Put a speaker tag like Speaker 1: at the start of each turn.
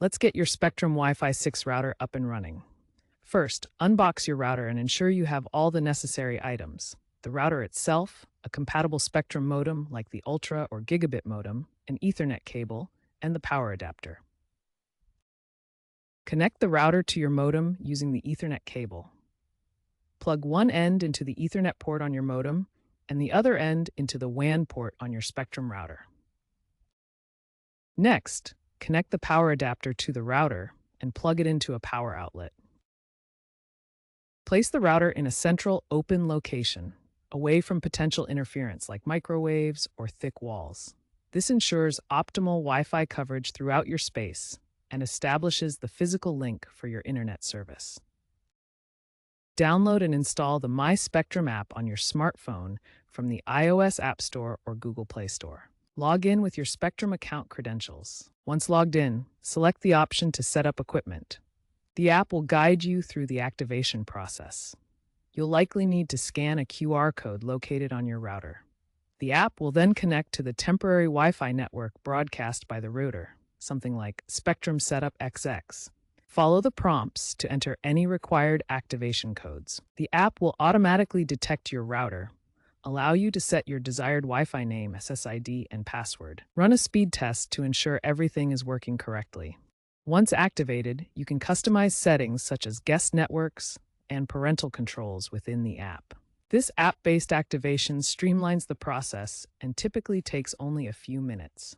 Speaker 1: Let's get your Spectrum Wi-Fi 6 router up and running. First, unbox your router and ensure you have all the necessary items. The router itself, a compatible Spectrum modem like the Ultra or Gigabit modem, an Ethernet cable, and the power adapter. Connect the router to your modem using the Ethernet cable. Plug one end into the Ethernet port on your modem and the other end into the WAN port on your Spectrum router. Next, connect the power adapter to the router and plug it into a power outlet. Place the router in a central, open location, away from potential interference like microwaves or thick walls. This ensures optimal Wi-Fi coverage throughout your space and establishes the physical link for your internet service. Download and install the My Spectrum app on your smartphone from the iOS App Store or Google Play Store. Log in with your Spectrum account credentials. Once logged in, select the option to set up equipment. The app will guide you through the activation process. You'll likely need to scan a QR code located on your router. The app will then connect to the temporary Wi-Fi network broadcast by the router, something like Spectrum Setup XX. Follow the prompts to enter any required activation codes. The app will automatically detect your router, allow you to set your desired Wi-Fi name, SSID, and password. Run a speed test to ensure everything is working correctly. Once activated, you can customize settings such as guest networks and parental controls within the app. This app-based activation streamlines the process and typically takes only a few minutes.